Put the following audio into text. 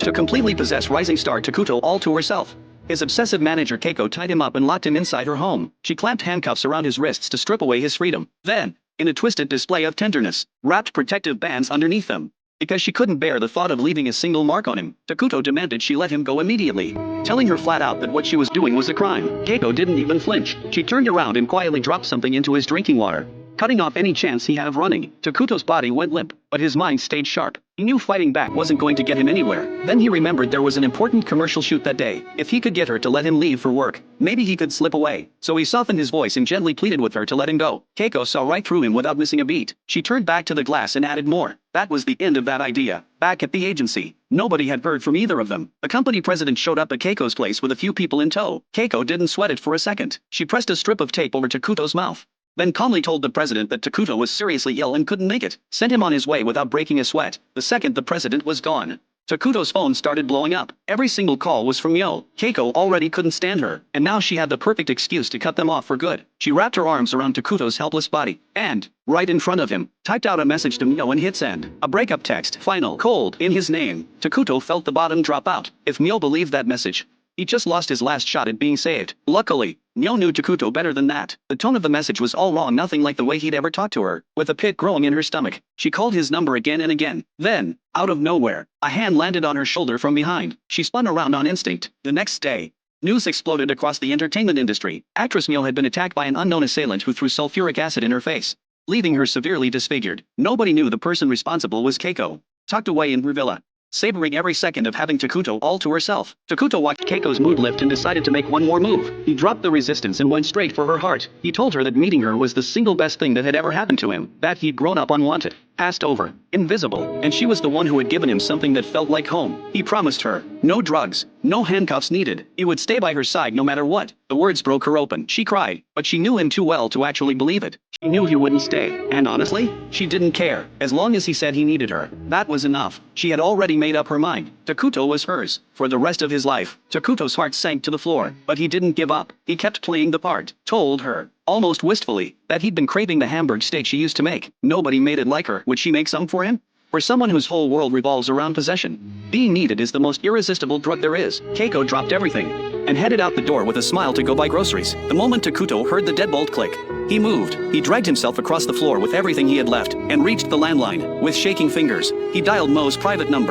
to completely possess rising star Takuto all to herself. His obsessive manager Keiko tied him up and locked him inside her home. She clamped handcuffs around his wrists to strip away his freedom. Then, in a twisted display of tenderness, wrapped protective bands underneath them. Because she couldn't bear the thought of leaving a single mark on him, Takuto demanded she let him go immediately, telling her flat out that what she was doing was a crime. Keiko didn't even flinch. She turned around and quietly dropped something into his drinking water, cutting off any chance he had of running. Takuto's body went limp, but his mind stayed sharp. He knew fighting back wasn't going to get him anywhere. Then he remembered there was an important commercial shoot that day. If he could get her to let him leave for work, maybe he could slip away. So he softened his voice and gently pleaded with her to let him go. Keiko saw right through him without missing a beat. She turned back to the glass and added more. That was the end of that idea. Back at the agency, nobody had heard from either of them. The company president showed up at Keiko's place with a few people in tow. Keiko didn't sweat it for a second. She pressed a strip of tape over Takuto's mouth, then calmly told the president that Takuto was seriously ill and couldn't make it. Sent him on his way without breaking a sweat. The second the president was gone, Takuto's phone started blowing up. Every single call was from Yo. Keiko already couldn't stand her, and now she had the perfect excuse to cut them off for good. She wrapped her arms around Takuto's helpless body, and, right in front of him, typed out a message to Mio and hit send. A breakup text, final, cold, in his name. Takuto felt the bottom drop out. If Mio believed that message, he just lost his last shot at being saved. Luckily, Mio knew Takuto better than that. The tone of the message was all wrong, nothing like the way he'd ever talked to her. With a pit growing in her stomach, she called his number again and again. Then, out of nowhere, a hand landed on her shoulder from behind. She spun around on instinct. The next day, news exploded across the entertainment industry. Actress Mio had been attacked by an unknown assailant who threw sulfuric acid in her face, leaving her severely disfigured. Nobody knew the person responsible was Keiko, tucked away in her villa, savoring every second of having Takuto all to herself. Takuto watched Keiko's mood lift and decided to make one more move. He dropped the resistance and went straight for her heart. He told her that meeting her was the single best thing that had ever happened to him, that he'd grown up unwanted, passed over, invisible, and she was the one who had given him something that felt like home. He promised her, no drugs, no handcuffs needed. He would stay by her side no matter what. The words broke her open. She cried, but she knew him too well to actually believe it. She knew he wouldn't stay, and honestly, she didn't care. As long as he said he needed her, that was enough. She had already made up her mind. Takuto was hers, for the rest of his life. Takuto's heart sank to the floor, but he didn't give up. He kept playing the part, told her, almost wistfully, that he'd been craving the Hamburg steak she used to make. Nobody made it like her. Would she make some for him? For someone whose whole world revolves around possession, being needed is the most irresistible drug there is. Keiko dropped everything and headed out the door with a smile to go buy groceries. The moment Takuto heard the deadbolt click, he moved. He dragged himself across the floor with everything he had left and reached the landline. With shaking fingers, he dialed Mo's private number.